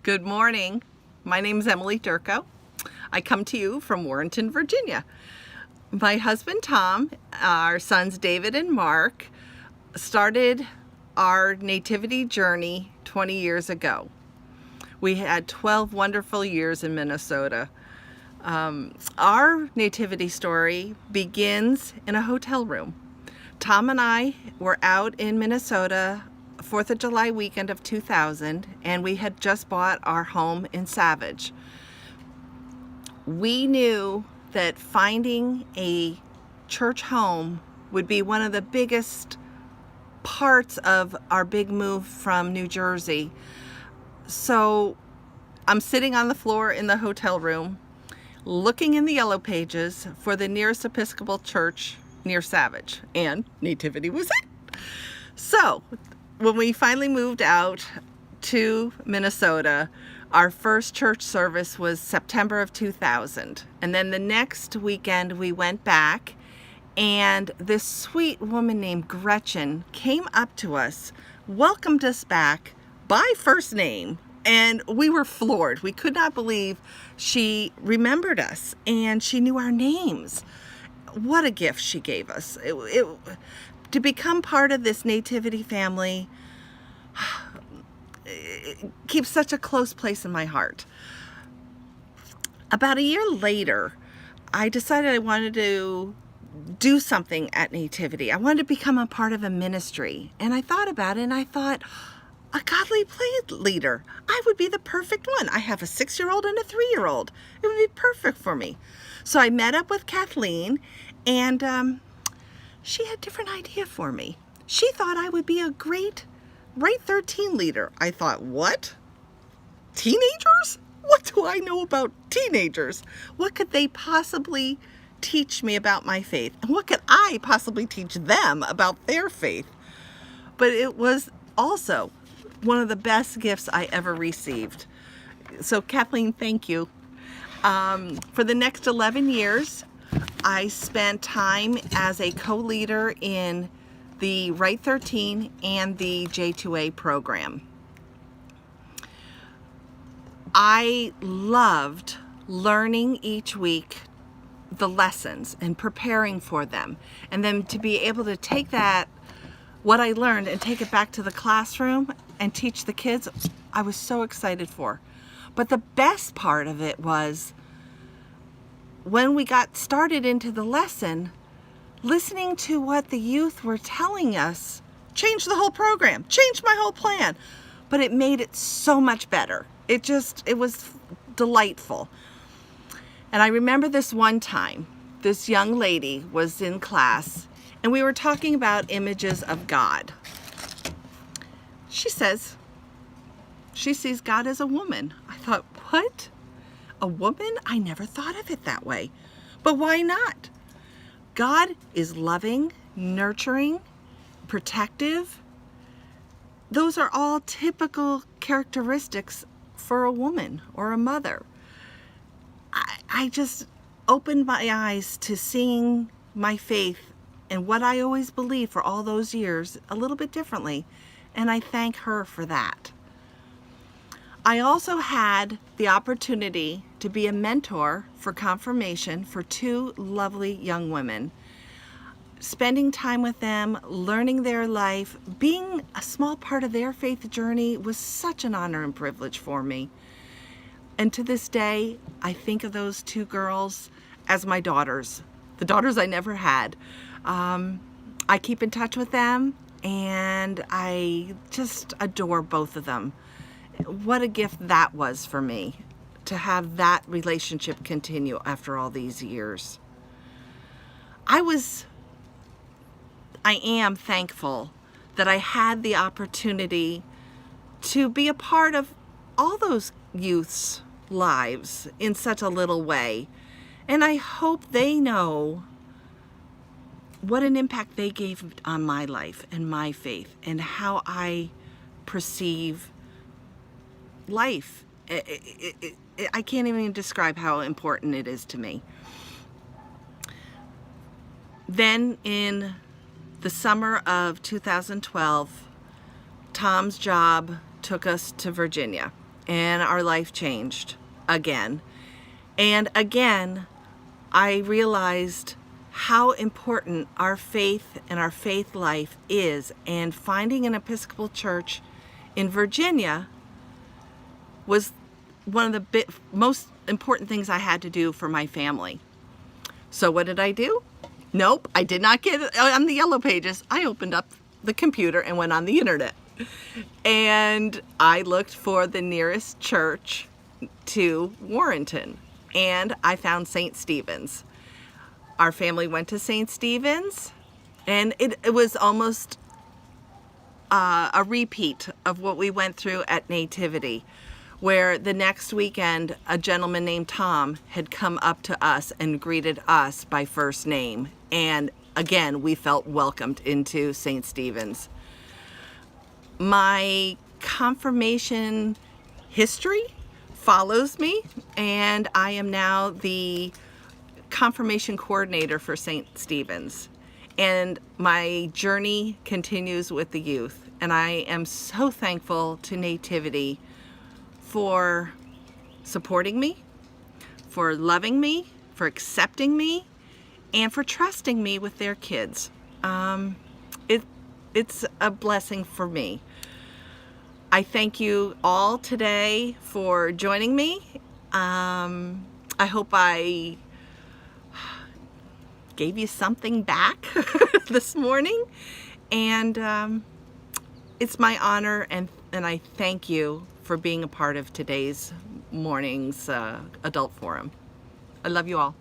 Good morning. My name is Emily Derco. I come to you from Warrenton, Virginia. My husband Tom, our sons David and Mark, started our nativity journey 20 years ago. We had 12 wonderful years in Minnesota. Our nativity story begins in a hotel room. Tom and I were out in Minnesota 4th of July weekend of 2000, and we had just bought our home in Savage. We knew that finding a church home would be one of the biggest parts of our big move from New Jersey. So I'm sitting on the floor in the hotel room, looking in the yellow pages for the nearest Episcopal church near Savage, and Nativity was it. So when we finally moved out to Minnesota, our first church service was September of 2000. And then the next weekend we went back, and this sweet woman named Gretchen came up to us, welcomed us back by first name, and we were floored. We could not believe she remembered us and she knew our names. What a gift she gave us. To become part of this nativity family, it keeps such a close place in my heart. About a year later, I decided I wanted to do something at Nativity. I wanted to become a part of a ministry. And I thought about it, and I thought, a godly play leader, I would be the perfect one. I have a 6-year-old and a 3-year-old. It would be perfect for me. So I met up with Kathleen, and she had a different idea for me. She thought I would be a great Right 13 leader. I thought, what? Teenagers? What do I know about teenagers? What could they possibly teach me about my faith? And what could I possibly teach them about their faith? But it was also one of the best gifts I ever received. So Kathleen, thank you. For the next 11 years, I spent time as a co-leader in the Right 13 and the J2A program. I loved learning each week the lessons and preparing for them, and then to be able to take that, what I learned, and take it back to the classroom and teach the kids. I was so excited for. But the best part of it was when we got started into the lesson, listening to what the youth were telling us changed the whole program, changed my whole plan, but it made it so much better. It was delightful. And I remember this one time, this young lady was in class, and we were talking about images of God. She says she sees God as a woman. I thought, what? A woman? I never thought of it that way. But why not? God is loving, nurturing, protective. Those are all typical characteristics for a woman or a mother. I just opened my eyes to seeing my faith and what I always believed for all those years a little bit differently, and I thank her for that. I also had the opportunity to be a mentor for confirmation for 2 lovely young women. Spending time with them, learning their life, being a small part of their faith journey was such an honor and privilege for me. And to this day, I think of those 2 girls as my daughters, the daughters I never had. I keep in touch with them, and I just adore both of them. What a gift that was for me, to have that relationship continue after all these years. I am thankful that I had the opportunity to be a part of all those youth's lives in such a little way. And I hope they know what an impact they gave on my life and my faith and how I perceive life. I can't even describe how important it is to me. Then in the summer of 2012, Tom's job took us to Virginia. and our life changed again. And again, I realized how important our faith and our faith life is, and finding an Episcopal church in Virginia was one of the most important things I had to do for my family. So what did I do? Nope, I did not get it on the Yellow Pages. I opened up the computer and went on the internet. And I looked for the nearest church to Warrenton, and I found St. Stephen's. Our family went to St. Stephen's, and it was almost a repeat of what we went through at Nativity, where the next weekend a gentleman named Tom had come up to us and greeted us by first name. And again, we felt welcomed into St. Stephen's. My confirmation history follows me, and I am now the confirmation coordinator for St. Stephen's. And my journey continues with the youth. And I am so thankful to Nativity for supporting me, for loving me, for accepting me, and for trusting me with their kids. It's a blessing for me. I thank you all today for joining me. I hope I gave you something back this morning, and it's my honor, and I thank you for being a part of today's morning's adult forum. I love you all.